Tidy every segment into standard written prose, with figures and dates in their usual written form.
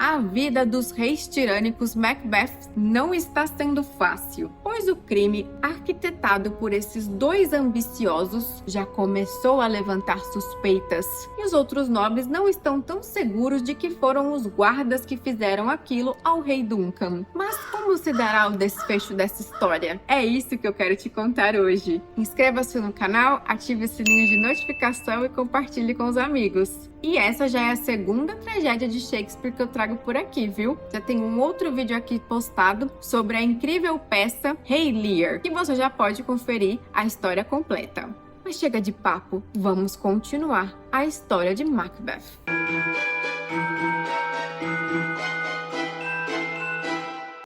A vida dos reis tirânicos Macbeth não está sendo fácil, pois o crime arquitetado por esses dois ambiciosos já começou a levantar suspeitas, e os outros nobres não estão tão seguros de que foram os guardas que fizeram aquilo ao rei Duncan. Mas como se dará o desfecho dessa história? É isso que eu quero te contar hoje. Inscreva-se no canal, ative o sininho de notificação e compartilhe com os amigos. E essa já é a segunda tragédia de Shakespeare que eu trago por aqui, viu? Já tem um outro vídeo aqui postado sobre a incrível peça Rei Lear, que você já pode conferir a história completa. Mas chega de papo, vamos continuar a história de Macbeth.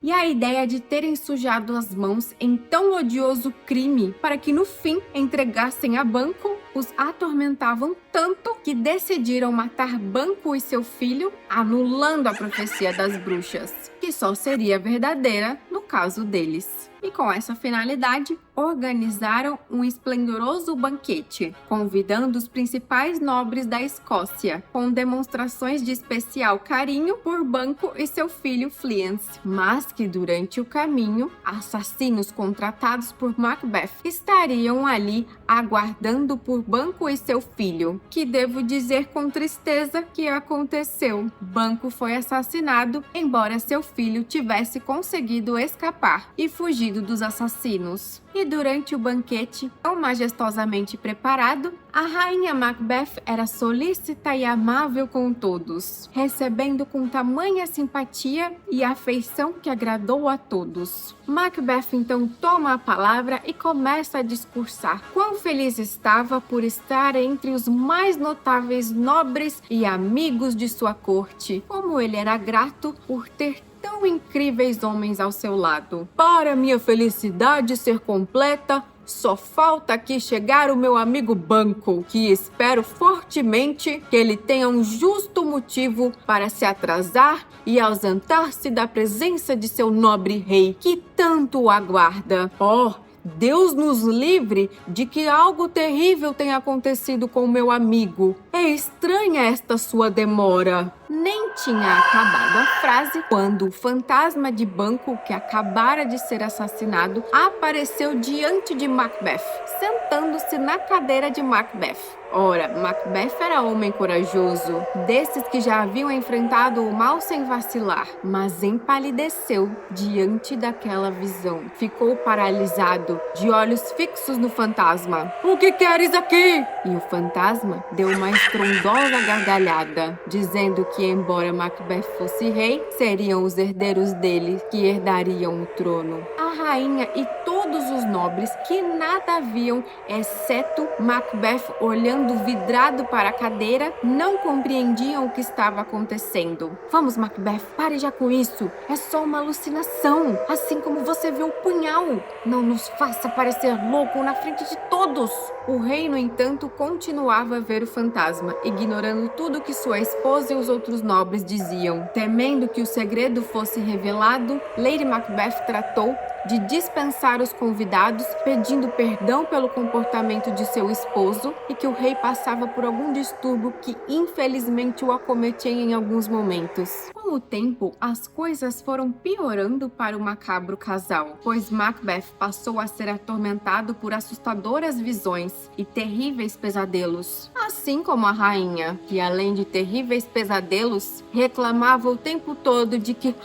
E a ideia de terem sujado as mãos em tão odioso crime para que no fim entregassem a Banquo os atormentavam tanto que decidiram matar Banquo e seu filho, anulando a profecia das bruxas, que só seria verdadeira no caso deles. E com essa finalidade, organizaram um esplendoroso banquete, convidando os principais nobres da Escócia, com demonstrações de especial carinho por Banquo e seu filho Fleance, mas que durante o caminho, assassinos contratados por Macbeth estariam ali aguardando por Banquo e seu filho, que devo dizer com tristeza que aconteceu. Banquo foi assassinado, embora seu filho tivesse conseguido escapar e fugido dos assassinos. E durante o banquete, tão majestosamente preparado, a rainha Macbeth era solícita e amável com todos, recebendo com tamanha simpatia e afeição que agradou a todos. Macbeth então toma a palavra e começa a discursar quão feliz estava por estar entre os mais notáveis nobres e amigos de sua corte, como ele era grato por ter tão incríveis homens ao seu lado. Para minha felicidade ser completa, só falta aqui chegar o meu amigo Banquo, que espero fortemente que ele tenha um justo motivo para se atrasar e ausentar-se da presença de seu nobre rei, que tanto o aguarda. Oh, Deus nos livre de que algo terrível tenha acontecido com meu amigo. É estranha esta sua demora. Nem tinha acabado a frase quando o fantasma de Banquo, que acabara de ser assassinado, apareceu diante de Macbeth, sentando-se na cadeira de Macbeth. Ora, Macbeth era homem corajoso, desses que já haviam enfrentado o mal sem vacilar, mas empalideceu diante daquela visão. Ficou paralisado, de olhos fixos no fantasma. "O que queres aqui?" E o fantasma deu uma estrondosa gargalhada, dizendo que, embora Macbeth fosse rei, seriam os herdeiros dele que herdariam o trono. A rainha e todos os nobres que nada viam, exceto Macbeth olhando vidrado para a cadeira, não compreendiam o que estava acontecendo. "Vamos, Macbeth, pare já com isso. É só uma alucinação, assim como você viu o punhal. Não nos faça parecer louco na frente de todos." O rei, no entanto, continuava a ver o fantasma, ignorando tudo que sua esposa e os outros nobres diziam. Temendo que o segredo fosse revelado, Lady Macbeth tratou de dispensar os convidados, pedindo perdão pelo comportamento de seu esposo e que o rei passava por algum distúrbio que infelizmente o acometia em alguns momentos. Com o tempo, as coisas foram piorando para o macabro casal, pois Macbeth passou a ser atormentado por assustadoras visões e terríveis pesadelos, assim como a rainha, que além de terríveis pesadelos, reclamava o tempo todo de que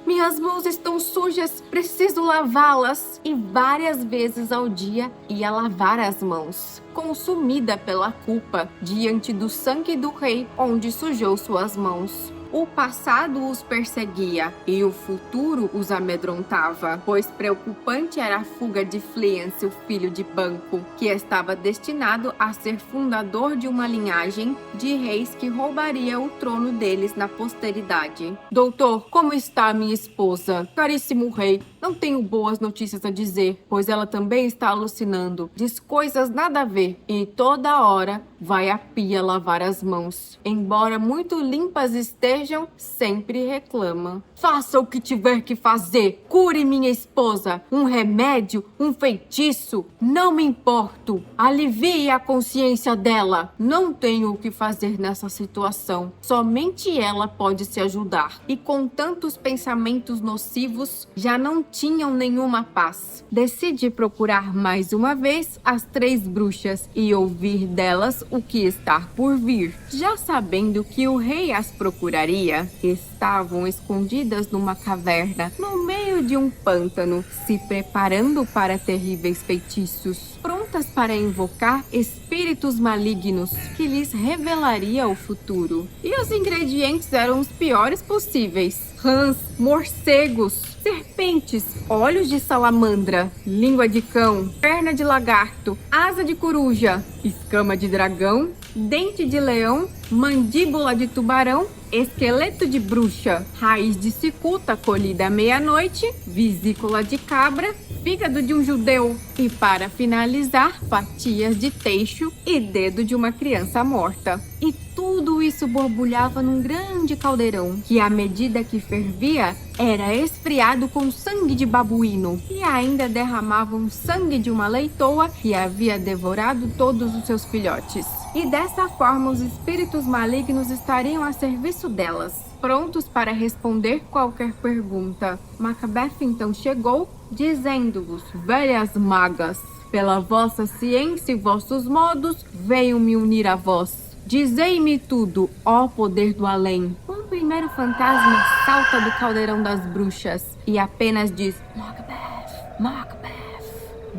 minhas mãos estão sujas, preciso lavá-las. E várias vezes ao dia ia lavar as mãos, consumida pela culpa diante do sangue do rei onde sujou suas mãos. O passado os perseguia e o futuro os amedrontava, pois preocupante era a fuga de Fleance, o filho de Banquo, que estava destinado a ser fundador de uma linhagem de reis que roubaria o trono deles na posteridade. "Doutor, como está minha esposa?" "Caríssimo rei, Não tenho boas notícias a dizer, pois ela também está alucinando. Diz coisas nada a ver e toda hora vai à pia lavar as mãos. Embora muito limpas estejam, sempre reclama. Faça o que tiver que fazer. Cure minha esposa. Um remédio, um feitiço. Não me importo. Alivie a consciência dela. Não tenho o que fazer nessa situação. Somente ela pode se ajudar. E com tantos pensamentos nocivos, já não tinham nenhuma paz. Decide procurar mais uma vez as 3 bruxas e ouvir delas o que está por vir. Já sabendo que o rei as procuraria, estavam escondidas numa caverna, no meio de um pântano, se preparando para terríveis feitiços, prontas para invocar espíritos malignos que lhes revelaria o futuro. E os ingredientes eram os piores possíveis: rãs, morcegos, serpentes, olhos de salamandra, língua de cão, perna de lagarto, asa de coruja, escama de dragão, dente de leão, mandíbula de tubarão, esqueleto de bruxa, raiz de cicuta colhida à meia-noite, vesícula de cabra, fígado de um judeu e, para finalizar, fatias de teixo e dedo de uma criança morta. E tudo isso borbulhava num grande caldeirão, que à medida que fervia, era esfriado com sangue de babuíno e ainda derramavam sangue de uma leitoa que havia devorado todos os seus filhotes. E dessa forma os espíritos malignos estariam a serviço delas, prontos para responder qualquer pergunta. Macbeth então chegou, dizendo-vos: velhas magas, pela vossa ciência e vossos modos, venho me unir a vós. Dizei-me tudo, ó poder do além. O primeiro fantasma salta do caldeirão das bruxas e apenas diz: Macbeth, Macbeth.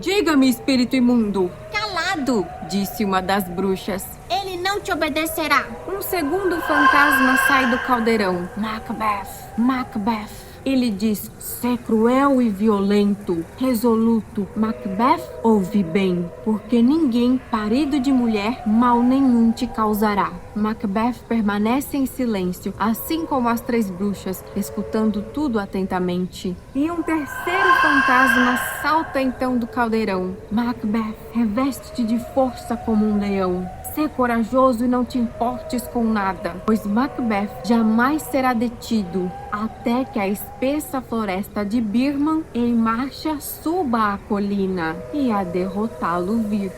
Diga-me, espírito imundo. Calado, disse uma das bruxas. Ele não te obedecerá. Um segundo fantasma sai do caldeirão. Macbeth, Macbeth. Ele diz: ser cruel e violento, resoluto. Macbeth, ouve bem, porque ninguém, parido de mulher, mal nenhum te causará. Macbeth permanece em silêncio, assim como as 3 bruxas, escutando tudo atentamente. E um terceiro fantasma salta então do caldeirão. Macbeth, reveste-te de força como um leão. Sê corajoso e não te importes com nada, pois Macbeth jamais será detido até que a espessa floresta de Birman em marcha suba a colina e a derrotá-lo vir.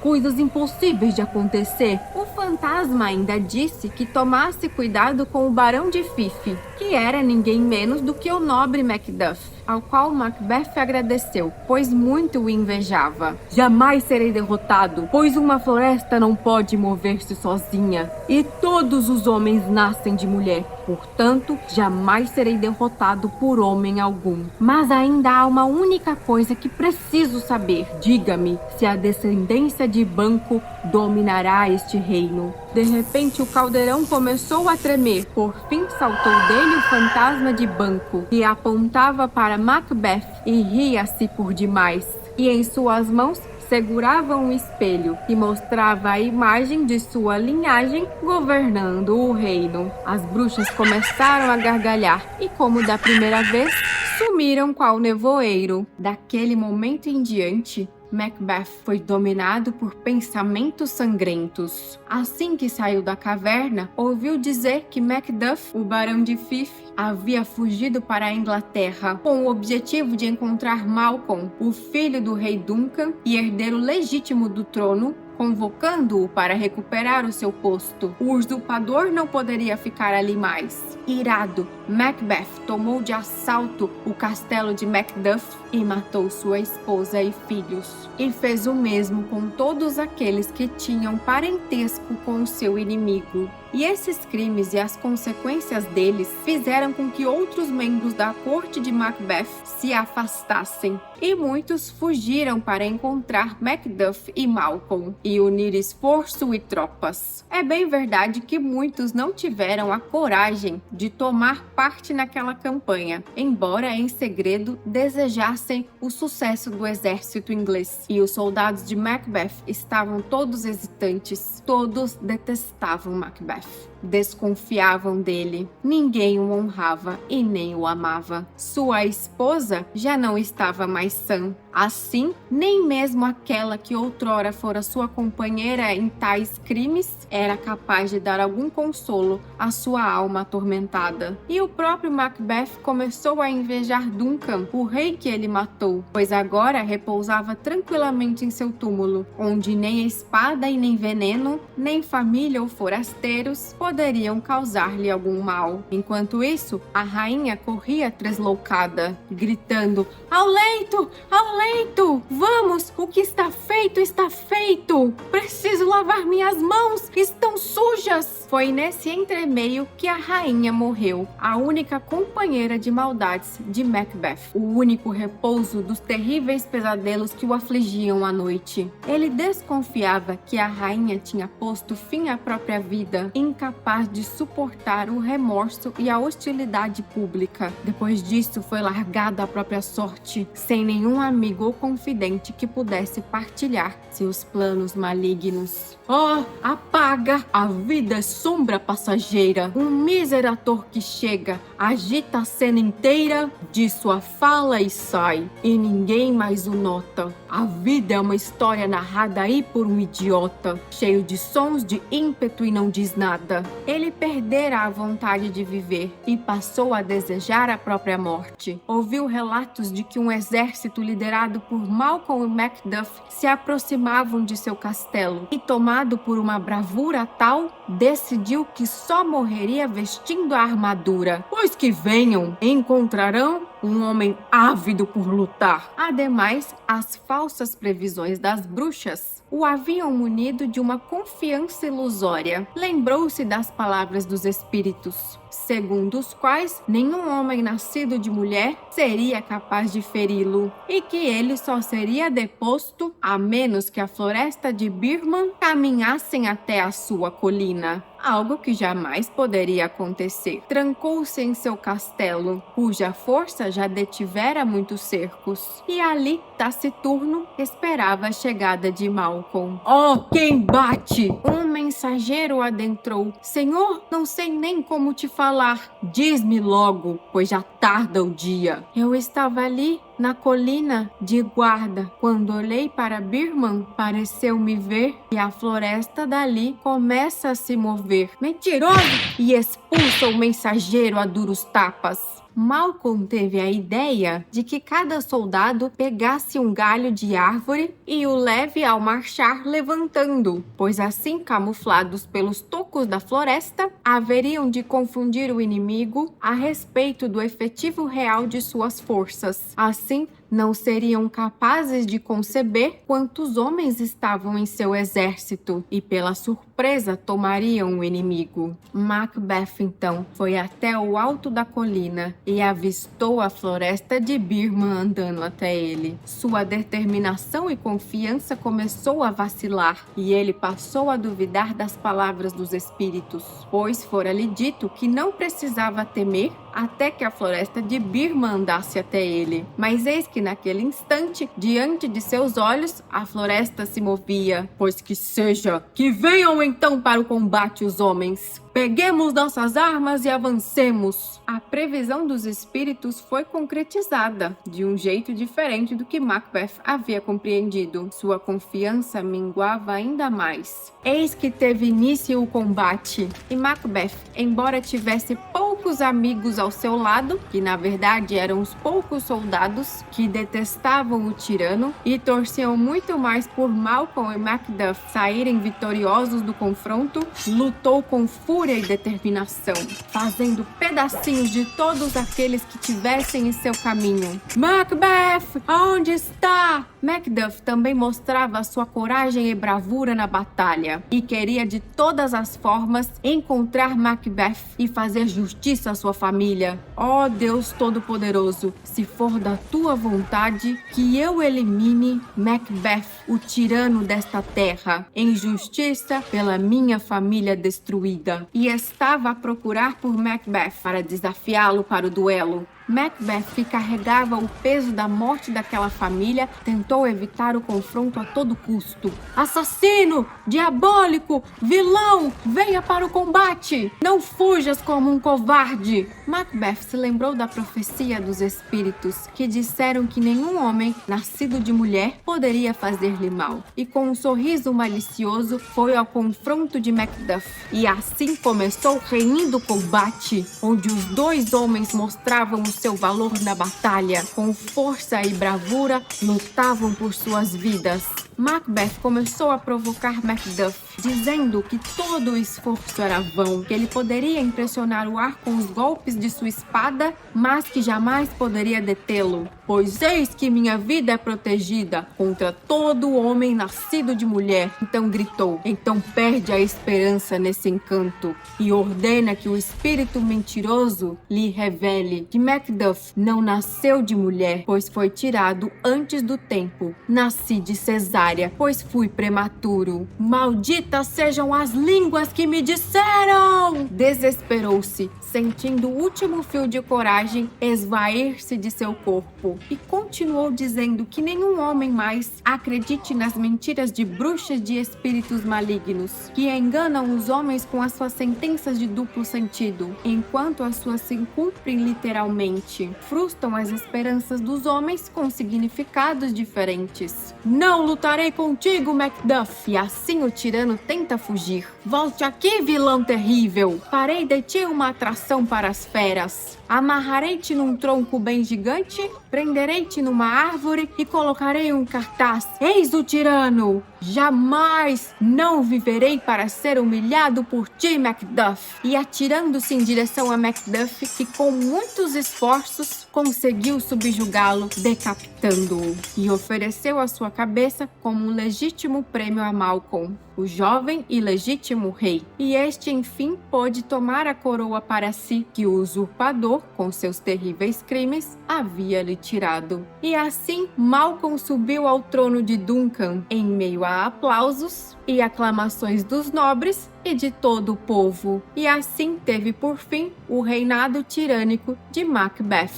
Coisas impossíveis de acontecer. O fantasma ainda disse que tomasse cuidado com o Barão de Fife, que era ninguém menos do que o nobre Macduff, ao qual Macbeth agradeceu, pois muito o invejava. Jamais serei derrotado, pois uma floresta não pode mover-se sozinha, e todos os homens nascem de mulher. Portanto, jamais serei derrotado por homem algum. Mas ainda há uma única coisa que preciso saber. Diga-me se a descendência de Banquo dominará este reino. De repente, o caldeirão começou a tremer. Por fim, saltou dele o fantasma de Banquo, que apontava para Macbeth e ria-se por demais. E em suas mãos segurava um espelho que mostrava a imagem de sua linhagem governando o reino. As bruxas começaram a gargalhar e, como da primeira vez, sumiram qual nevoeiro. Daquele momento em diante, Macbeth foi dominado por pensamentos sangrentos. Assim que saiu da caverna, ouviu dizer que Macduff, o Barão de Fife, havia fugido para a Inglaterra com o objetivo de encontrar Malcolm, o filho do rei Duncan e herdeiro legítimo do trono, convocando-o para recuperar o seu posto. O usurpador não poderia ficar ali mais. Irado, Macbeth tomou de assalto o castelo de Macduff e matou sua esposa e filhos. E fez o mesmo com todos aqueles que tinham parentesco com o seu inimigo. E esses crimes e as consequências deles fizeram com que outros membros da corte de Macbeth se afastassem. E muitos fugiram para encontrar Macduff e Malcolm e unir esforço e tropas. É bem verdade que muitos não tiveram a coragem de tomar parte naquela campanha, embora em segredo desejassem o sucesso do exército inglês. E os soldados de Macbeth estavam todos hesitantes, todos detestavam Macbeth. desconfiavam dele. Ninguém o honrava e nem o amava. Sua esposa já não estava mais sã. Assim, nem mesmo aquela que outrora fora sua companheira em tais crimes era capaz de dar algum consolo à sua alma atormentada. E o próprio Macbeth começou a invejar Duncan, o rei que ele matou, pois agora repousava tranquilamente em seu túmulo, onde nem espada e nem veneno, nem família ou forasteiros poderiam causar-lhe algum mal. Enquanto isso, a rainha corria tresloucada, gritando: "Ao leito! Ao leito! Vamos! O que está feito, está feito! Preciso lavar minhas mãos! Estão sujas!" Foi nesse entremeio que a rainha morreu, a única companheira de maldades de Macbeth, o único repouso dos terríveis pesadelos que o afligiam à noite. Ele desconfiava que a rainha tinha posto fim à própria vida, incapaz de suportar o remorso e a hostilidade pública. Depois disso, foi largado à própria sorte, sem nenhum amigo ou confidente que pudesse partilhar seus planos malignos. Oh, apaga! A vida é sombra passageira. Um mísero ator que chega, agita a cena inteira, diz sua fala e sai, e ninguém mais o nota. A vida é uma história narrada aí por um idiota, cheio de sons de ímpeto e não diz nada. Ele perdera a vontade de viver e passou a desejar a própria morte. Ouviu relatos de que um exército liderado por Malcolm e Macduff se aproximavam de seu castelo e, tomado por uma bravura tal, decidiu que só morreria vestindo a armadura, pois que venham, encontrarão um homem ávido por lutar. Ademais, as falsas previsões das bruxas o haviam munido de uma confiança ilusória. Lembrou-se das palavras dos espíritos, segundo os quais nenhum homem nascido de mulher seria capaz de feri-lo, e que ele só seria deposto a menos que a floresta de Birman caminhassem até a sua colina. Algo que jamais poderia acontecer. Trancou-se em seu castelo, cuja força já detivera muitos cercos, e ali, taciturno, esperava a chegada de Malcolm. Oh, quem bate? Um mensageiro adentrou. Senhor, não sei nem como te falar. Diz-me logo, pois já tarda o dia. Eu estava ali, na colina de guarda, quando olhei para Birman, pareceu-me ver que a floresta dali começa a se mover. Mentiroso! E expulsa o mensageiro a duros tapas. Malcolm teve a ideia de que cada soldado pegasse um galho de árvore e o leve ao marchar levantando, pois assim, camuflados pelos tocos da floresta, haveriam de confundir o inimigo a respeito do efetivo real de suas forças. Assim, não seriam capazes de conceber quantos homens estavam em seu exército e, pela surpresa, tomariam o inimigo. Macbeth, então, foi até o alto da colina e avistou a floresta de Birman andando até ele. Sua determinação e confiança começou a vacilar e ele passou a duvidar das palavras dos espíritos, pois fora-lhe dito que não precisava temer até que a floresta de Birman andasse até ele. Mas eis que naquele instante, diante de seus olhos, a floresta se movia. Pois que seja, que venham então para o combate os homens. Peguemos nossas armas e avancemos. A previsão dos espíritos foi concretizada de um jeito diferente do que Macbeth havia compreendido. Sua confiança minguava ainda mais. Eis que teve início o combate, e Macbeth, embora tivesse poucos amigos ao seu lado, que na verdade eram os poucos soldados que detestavam o tirano e torciam muito mais por Malcolm e Macduff saírem vitoriosos do confronto, lutou com fúria e determinação, fazendo pedacinhos de todos aqueles que tivessem em seu caminho. Macbeth, aonde está? Macduff também mostrava sua coragem e bravura na batalha e queria de todas as formas encontrar Macbeth e fazer justiça à sua família. Ó Deus Todo-Poderoso, se for da tua vontade, que eu elimine Macbeth, o tirano desta terra, em justiça pela minha família destruída. E estava a procurar por Macbeth para desafiá-lo para o duelo. Macbeth, que carregava o peso da morte daquela família, tentou tentou evitar o confronto a todo custo. Assassino! Diabólico! Vilão! Venha para o combate! Não fujas como um covarde! Macbeth se lembrou da profecia dos espíritos, que disseram que nenhum homem nascido de mulher poderia fazer-lhe mal. E com um sorriso malicioso foi ao confronto de Macduff. E assim começou o renhido combate, onde os dois homens mostravam o seu valor na batalha. Com força e bravura, lutavam por suas vidas. Macbeth começou a provocar Macduff, dizendo que todo o esforço era vão, que ele poderia impressionar o ar com os golpes de sua espada, mas que jamais poderia detê-lo. Pois eis que minha vida é protegida contra todo homem nascido de mulher. Então gritou. Então perde a esperança nesse encanto e ordena que o espírito mentiroso lhe revele que Macduff não nasceu de mulher, pois foi tirado antes do tempo. Nasci de cesárea, pois fui prematuro. Malditas sejam as línguas que me disseram! Desesperou-se, sentindo o último fio de coragem esvair-se de seu corpo, e continuou dizendo que nenhum homem mais acredite nas mentiras de bruxas de espíritos malignos, que enganam os homens com as suas sentenças de duplo sentido, enquanto as suas se cumprem literalmente. Frustram as esperanças dos homens com significados diferentes. Não lutarei contigo, Macduff! E assim o tirano tenta fugir. Volte aqui, vilão terrível! Farei de ti uma atração para as feras. Amarrarei-te num tronco bem gigante, prenderei-te numa árvore e colocarei um cartaz. Eis o tirano! Jamais não viverei para ser humilhado por ti, Macduff! E atirando-se em direção a Macduff, que com muitos esforços conseguiu subjugá-lo, decapitando-o, e ofereceu a sua cabeça como um legítimo prêmio a Malcolm, o jovem e legítimo rei. E este, enfim, pôde tomar a coroa para si, que o usurpador, com seus terríveis crimes, havia lhe tirado. E assim, Malcolm subiu ao trono de Duncan, em meio a aplausos e aclamações dos nobres e de todo o povo. E assim teve por fim o reinado tirânico de Macbeth.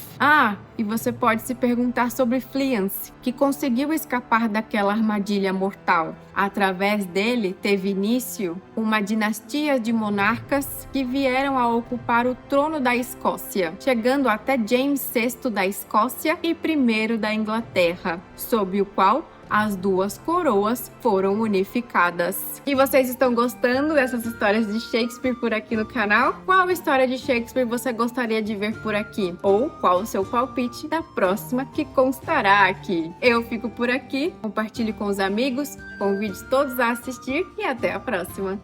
E você pode se perguntar sobre Fleance, que conseguiu escapar daquela armadilha mortal. Através dele teve início uma dinastia de monarcas que vieram a ocupar o trono da Escócia, chegando até James VI da Escócia e I da Inglaterra, sob o qual as duas coroas foram unificadas. E vocês estão gostando dessas histórias de Shakespeare por aqui no canal? Qual história de Shakespeare você gostaria de ver por aqui? Ou qual o seu palpite da próxima que constará aqui? Eu fico por aqui, compartilhe com os amigos, convide todos a assistir e até a próxima!